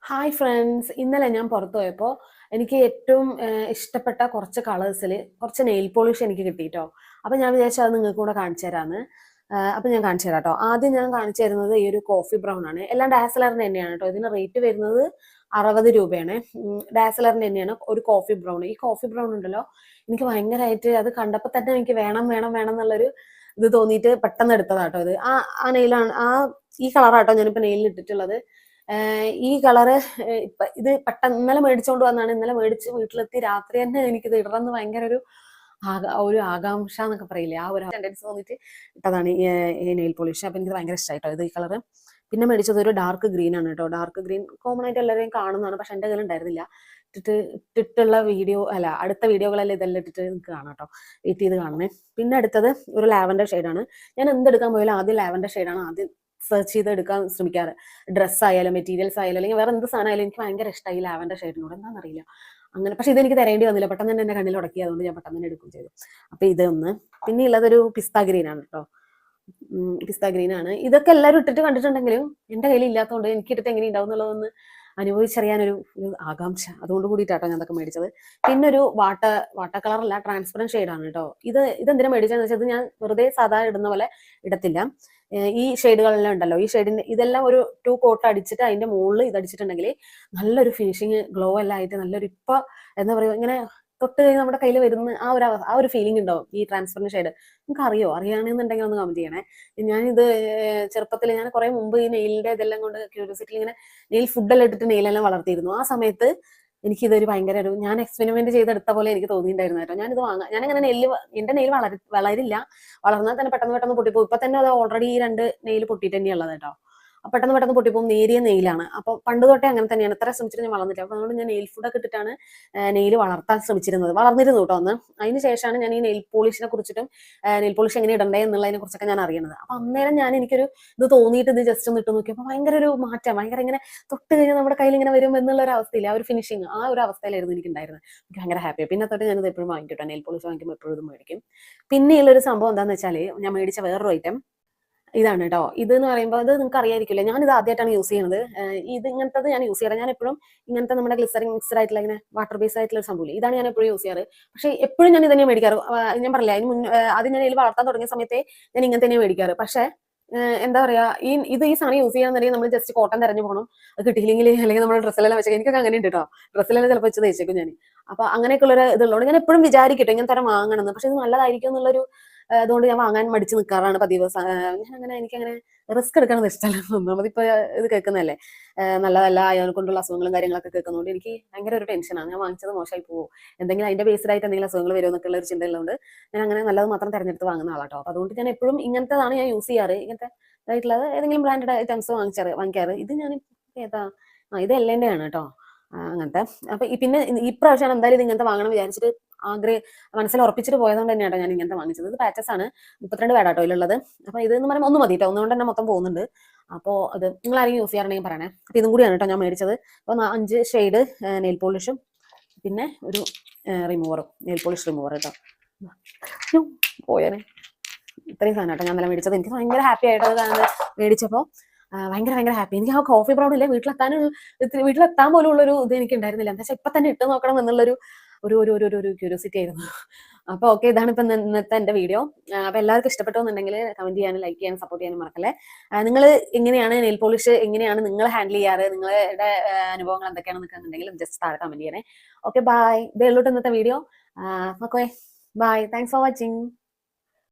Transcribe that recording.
Hi friends, ഇന്നലെ ഞാൻ പുറത്ത് പോയപ്പോൾ എനിക്ക് ഏറ്റവും ഇഷ്ടപ്പെട്ട കുറച്ച് കളേഴ്സിൽ കുറച്ച് നെയിൽ പോളിഷ് എനിക്ക് കിട്ടിയിട്ടോ. അപ്പം ഞാൻ വിചാരിച്ചു അത് നിങ്ങൾക്ക് കൂടെ കാണിച്ചു തരാമെന്ന്. അപ്പം ഞാൻ കാണിച്ചു തരാം കേട്ടോ. ആദ്യം ഞാൻ കാണിച്ചു തരുന്നത് ഈ ഒരു കോഫി ബ്രൗൺ ആണ്. എല്ലാം ഡാസ്ലറിൻ്റെ തന്നെയാണ് കേട്ടോ. ഇതിന് റേറ്റ് വരുന്നത് 60 രൂപയാണ്. ഡാസ്ലറിൻ്റെ തന്നെയാണ് ഒരു കോഫി ബ്രൗൺ. ഈ കോഫി ബ്രൗൺ ഉണ്ടല്ലോ, എനിക്ക് ഭയങ്കരമായിട്ട് അത് കണ്ടപ്പോൾ തന്നെ എനിക്ക് വേണം വേണം വേണം എന്നുള്ളൊരു ഇത് തോന്നിയിട്ട് പെട്ടെന്ന് എടുത്തതാട്ടോ. ഇത് ആ ആ നെയിലാണ്, ഈ കളറാട്ടോ ഞാനിപ്പോൾ നെയിലിൽ ഇട്ടിട്ടുള്ളത്. ഈ കളറ് ഇപ്പൊ ഇത് പെട്ടെന്ന് ഇന്നലെ മേടിച്ചോണ്ട് വന്നാണ്. ഇന്നലെ മേടിച്ച് വീട്ടിലെത്തി രാത്രി തന്നെ എനിക്കിത് ഇടണമെന്ന് ഭയങ്കര ഒരു ആകാംക്ഷ എന്നൊക്കെ പറയില്ലേ, ആ ഒരു ടെൻഡൻസി തോന്നിയിട്ട് ഇട്ടതാണ് ഈ നെയിൽ പോളിഷ്. അപ്പൊ എനിക്ക് ഭയങ്കര ഇഷ്ടമായിട്ടോ ഇത് ഈ കളറ്. പിന്നെ മേടിച്ചത് ഒരു ഡാർക്ക് ഗ്രീൻ ആണ് കേട്ടോ. ഡാർക്ക് ഗ്രീൻ കോമൺ ആയിട്ട് എല്ലാവരെയും കാണുന്നതാണ്, പക്ഷെ എൻ്റെ കയ്യിൽ ഉണ്ടായിരുന്നില്ല. ഇട്ടിട്ടുള്ള വീഡിയോ അല്ല, അടുത്ത വീഡിയോകളെല്ലാം ഇതെല്ലാം ഇട്ടിട്ട് നിങ്ങൾക്ക് കാണാം കേട്ടോ. വെയിറ്റ് ചെയ്ത് കാണണേ. പിന്നെ അടുത്തത് ഒരു ലാവൻഡർ ഷെയ്ഡാണ്. ഞാൻ എന്തെടുക്കാൻ പോയാലും ആദ്യം ലാവൻഡർ ഷെയ്ഡാണ് ആദ്യം സെർച്ച് ചെയ്ത് എടുക്കാൻ ശ്രമിക്കാറ്. ഡ്രസ്സ് ആയാലും മെറ്റീരിയൽസ് ആയാലും അല്ലെങ്കിൽ വേറെ എന്ത് സാധനമായാലും എനിക്ക് ഭയങ്കര ഇഷ്ടമായി ലാവൻഡർ ഷെയ്ഡിനോട്, എന്താണെന്നറിയില്ല അങ്ങനെ. പക്ഷെ ഇതെനിക്ക് തരേണ്ടി വന്നില്ല, പെട്ടെന്ന് തന്നെ എന്റെ കണ്ണിൽ ഉടക്കി, അതുകൊണ്ട് ഞാൻ പെട്ടെന്ന് തന്നെ എടുക്കുകയും ചെയ്തു. അപ്പൊ ഇതൊന്ന്. പിന്നെ ഉള്ളതൊരു പിസ്ത ഗ്രീൻ ആണ് കേട്ടോ. പിസ്ത ഗ്രീൻ ആണ്. ഇതൊക്കെ എല്ലാവരും ഇട്ടിട്ട് കണ്ടിട്ടുണ്ടെങ്കിലും എന്റെ കയ്യിൽ ഇല്ലാത്തതുകൊണ്ട് എനിക്ക് ഇട്ടിട്ട് എങ്ങനെ ഉണ്ടാവും എന്നുള്ളതൊന്ന് അനുഭവിച്ചറിയാനൊരു ആകാംക്ഷ, അതുകൊണ്ട് കൂടിയിട്ടാട്ടോ ഞാൻ അതൊക്കെ മേടിച്ചത്. പിന്നെ ഒരു വാട്ടർ കളറല്ല, ട്രാൻസ്പെറന്റ് ഷെയ്ഡാണ് കേട്ടോ. ഇതെന്തിനാ മേടിച്ചതെന്ന് വെച്ചാൽ, ഇത് ഞാൻ വെറുതെ സാധാരണ ഇടുന്ന പോലെ ഇടത്തില്ല. ഈ ഷെയ്ഡുകളെല്ലാം ഉണ്ടല്ലോ, ഈ ഷെയ്ഡിന് ഇതെല്ലാം ഒരു 2 കോട്ട് അടിച്ചിട്ട് അതിന്റെ മുകളിൽ ഇത് അടിച്ചിട്ടുണ്ടെങ്കിൽ നല്ലൊരു ഫിനിഷിങ് ഗ്ലോ എല്ലാം ആയിട്ട് നല്ലൊരു, ഇപ്പൊ എന്താ പറയുക, ഇങ്ങനെ തൊട്ട് കഴിഞ്ഞ് നമ്മുടെ കയ്യിൽ വരുന്ന ആ ഒരു ഫീലിംഗ് ഉണ്ടാവും ഈ ട്രാൻസ്പെറന്റ് ഷെയ്ഡ്. നിങ്ങൾക്ക് അറിയാണെന്നുണ്ടെങ്കിൽ ഒന്ന് കമന്റ് ചെയ്യണേ. ഞാനിത് ചെറുപ്പത്തിൽ, ഞാൻ കുറെ മുമ്പ് ഈ നെയിലിന്റെ ഇതെല്ലാം കൊണ്ട് ക്യൂരിയോസിറ്റി ഇങ്ങനെ നെയിൽ ഫുഡെല്ലാം ഇട്ടിട്ട് നെയിലെല്ലാം വളർത്തിയിരുന്നു. ആ സമയത്ത് എനിക്കിതൊരു ഭയങ്കര ഞാൻ എക്സ്പെരിമെന്റ് ചെയ്തെടുത്ത പോലെ എനിക്ക് തോന്നിയിട്ടുണ്ടായിരുന്നു കേട്ടോ. ഞാനങ്ങനെ എന്റെ നെയിൽ വളരില്ല, വളർന്നാൽ തന്നെ പെട്ടെന്ന് പെട്ടെന്ന് പൊട്ടിപ്പോകും. ഇപ്പൊ തന്നെ അത് ഓൾറെഡി 2 നെയിൽ പൊട്ടിയിട്ട് തന്നെയുള്ളത് കേട്ടോ. പെട്ടെന്ന് പെട്ടെന്ന് പൊട്ടിപ്പോകും. നേരിയ നെയിലാണ്. അപ്പൊ പണ്ട് തൊട്ടേ അങ്ങനെ തന്നെയാണ്. എത്ര ശ്രമിച്ചിട്ട് ഞാൻ വളർന്നില്ല. അപ്പൊ അതുകൊണ്ട് ഞാൻ നെയിൽ ഫുഡൊക്കെ ഇട്ടിട്ടാണ് നെയിൽ വളർത്താൻ ശ്രമിച്ചിരുന്നത്. വളർന്നിരുന്നു കേട്ടോ അന്ന്. അതിന് ശേഷമാണ് ഞാൻ ഈ നെയിൽ പോളിഷിനെ കുറിച്ചിട്ടും നെയിൽ പോളിഷ് എങ്ങനെ ഇടണ്ടേ എന്നുള്ളതിനെ കുറിച്ചൊക്കെ ഞാൻ അറിയണത്. അപ്പൊ അന്നേരം എനിക്കൊരു ഇത് തോന്നിയിട്ട് ഇത് ജസ്റ്റ് ഒന്ന് ഇട്ട് നോക്കിയപ്പോൾ ഭയങ്കര ഒരു മാറ്റം, ഭയങ്കര ഇങ്ങനെ തൊട്ട് കഴിഞ്ഞാൽ നമ്മുടെ കയ്യിൽ ഇങ്ങനെ വരും എന്നുള്ള ഒരു അവസ്ഥയില്ല, ആ ഒരു ഫിനിഷിങ്, ആ ഒരു അവസ്ഥയിലായിരുന്നു എനിക്ക് ഉണ്ടായിരുന്നത്. എനിക്ക് ഭയങ്കര ഹാപ്പിയാണ്. പിന്നെ തൊട്ട് ഞാനിത് എപ്പോഴും വാങ്ങിക്കട്ടോ. നെയിൽ പോളിഷ് വാങ്ങിക്കുമ്പോൾ എപ്പോഴും ഇത് മേടിക്കും. പിന്നെയുള്ളൊരു സംഭവം എന്താണെന്ന് വെച്ചാൽ, ഞാൻ മേടിച്ച വേറൊരു ഐറ്റം ഇതാണ് കേട്ടോ. ഇതെന്ന് പറയുമ്പോൾ അത് നിങ്ങൾക്ക് അറിയായിരിക്കില്ല, ഞാനിത് ആദ്യമായിട്ടാണ് യൂസ് ചെയ്യുന്നത്. ഇങ്ങനത്തത് ഞാൻ യൂസ് ചെയ്യാറ്. ഞാൻ എപ്പോഴും ഇങ്ങനത്തെ നമ്മുടെ ഗ്ലിസറിൻ മിക്സ്ഡ് ആയിട്ടുള്ള ഇങ്ങനെ വാട്ടർ ബേസ് ആയിട്ടുള്ള സംഭവം, ഇതാണ് ഞാൻ എപ്പോഴും യൂസ് ചെയ്യാറ്. പക്ഷേ എപ്പോഴും ഞാൻ ഇതന്നെ മേടിക്കാറ്. ഞാൻ പറഞ്ഞില്ല, ആദ്യം ഞാൻ ഇതിൽ വളർത്താൻ തുടങ്ങിയ സമയത്തെ ഞാൻ ഇങ്ങനെ തന്നെ മേടിക്കാറ്. പക്ഷേ എന്താ പറയാ, ഈ സാധനം യൂസ് ചെയ്യാന്നുണ്ടെങ്കിൽ നമ്മൾ ജസ്റ്റ് കോട്ടൺ തെരഞ്ഞു പോകണം. അത് കിട്ടിയില്ലെങ്കിൽ അല്ലെങ്കിൽ നമ്മുടെ ഡ്രസ്സിലെല്ലാം വെച്ചാൽ, എനിക്കൊക്കെ അങ്ങനെ ഉണ്ട് കേട്ടോ. ഡ്രസ്സിലെല്ലാം ചിലപ്പോൾ വെച്ച് തേച്ചേക്കും ഞാൻ. അപ്പൊ അങ്ങനെയൊക്കെയുള്ളൊരു ഇതുള്ളതുകൊണ്ട് ഞാൻ എപ്പോഴും വിചാരിക്കട്ടെ ഇങ്ങനെ തരം വാങ്ങണമെന്ന്. പക്ഷെ ഇത് നല്ലതായിരിക്കും എന്നുള്ളൊരു അതുകൊണ്ട് ഞാൻ വാങ്ങാൻ മടിച്ച് നിൽക്കാറാണ് പതിവ്. എനിക്കങ്ങനെ റിസ്ക് എടുക്കണത് ഇഷ്ടമല്ല. നമ്മളിപ്പോ ഇത് കേൾക്കുന്നതല്ലേ, നല്ലതല്ല, അയാൾ കൊണ്ടുള്ള അസുഖങ്ങളും കാര്യങ്ങളൊക്കെ കേൾക്കുന്നതുകൊണ്ട് എനിക്ക് ഭയങ്കര ഒരു ടെൻഷനാണ്. ഞാൻ വാങ്ങിച്ചത് മോശമായി പോകും, എന്തെങ്കിലും അതിന്റെ ബേസ്ഡ് ആയിട്ട് എന്തെങ്കിലും അസുഖങ്ങൾ വരുമോ എന്നൊക്കെ ഉള്ള ഒരു ചിന്തയുള്ളതുകൊണ്ട് ഞാൻ അങ്ങനെ നല്ലത് മാത്രം തെരഞ്ഞെടുത്ത് വാങ്ങുന്ന ആളാട്ടോ. അപ്പൊ അതുകൊണ്ട് ഞാൻ എപ്പോഴും ഇങ്ങനത്തെതാണ് ഞാൻ യൂസ് ചെയ്യാറ്. ഇങ്ങനത്തെ ഇതായിട്ടുള്ളത് ഏതെങ്കിലും ബ്രാൻഡഡ് ഐറ്റംസ് വാങ്ങിക്കാറ്. ഇത് ഞാൻ ഏതാ, ഇത് എല്ലേന്റെ ആണ് കേട്ടോ. അങ്ങനത്തെ. അപ്പൊ പിന്നെ ഇപ്രാവശ്യം എന്തായാലും ഇത് ഇങ്ങനത്തെ വാങ്ങണം വിചാരിച്ചിട്ട് മനസ്സിൽ ഉറപ്പിച്ചിട്ട് പോയതുകൊണ്ട് തന്നെയാട്ടോ ഞാൻ ഇങ്ങനത്തെ വാങ്ങിച്ചത്. ഇത് പാച്ചസ് ആണ്, 32 പേടാട്ടോ ഇതിലുള്ളത്. അപ്പൊ ഇത് എന്ന് പറയുമ്പോൾ ഒന്ന് മതി കേട്ടോ, ഒന്നുകൊണ്ട് തന്നെ മൊത്തം പോകുന്നുണ്ട്. അപ്പോൾ അത് നിങ്ങൾ ആരെങ്കിലും യൂസ് ചെയ്യാറുണ്ടെങ്കിൽ പറയണേ. അപ്പൊ ഇതും കൂടിയാണ് കേട്ടോ ഞാൻ മേടിച്ചത്. അപ്പൊ 5 ഷെയ്ഡ് നെയിൽ പോളിഷും പിന്നെ ഒരു റിമൂവറും, നെയിൽ പോളിഷ് റിമൂവർ കേട്ടോ. പോയാനെ ഇത്രയും സാധനം കേട്ടോ ഞാൻ നല്ല മേടിച്ചത്. എനിക്ക് ഭയങ്കര ഹാപ്പി ആയിട്ട് അത് മേടിച്ചപ്പോൾ ഭയങ്കര ഭയങ്കര ഹാപ്പി. എനിക്ക് ആ കോഫി ബ്രൗൺ ഇല്ലേ, വീട്ടിലെത്താൻ പോലും ഉള്ളൊരു ഇത് എനിക്ക് ഉണ്ടായിരുന്നില്ല. എന്താ വെച്ചാൽ ഇപ്പൊ തന്നെ ഇട്ട് നോക്കണം എന്നുള്ളൊരു ഒരു ഒരു ഒരു ഒരു ക്യൂരിയോസിറ്റി ആയിരുന്നു. അപ്പൊ ഓക്കെ, ഇതാണ് ഇപ്പൊ ഇന്നത്തെ എന്റെ വീഡിയോ. അപ്പൊ എല്ലാവർക്കും ഇഷ്ടപ്പെട്ടോന്നുണ്ടെങ്കിൽ കമന്റ് ചെയ്യാനും ലൈക്ക് ചെയ്യാനും സപ്പോർട്ട് ചെയ്യാനും മറക്കല്ലേ. നിങ്ങൾ എങ്ങനെയാണ് നെയിൽ പോളിഷ് എങ്ങനെയാണ് നിങ്ങൾ ഹാൻഡിൽ ചെയ്യാറ്, നിങ്ങളുടെ അനുഭവങ്ങൾ എന്തൊക്കെയാണെന്നൊക്കെ ഉണ്ടെങ്കിൽ ജസ്റ്റ് താഴെ കമന്റ് ചെയ്യണേ. Okay, bye. ഇതേ ഉള്ളൂ ഇന്നത്തെ video. Okay, bye. Thanks for watching.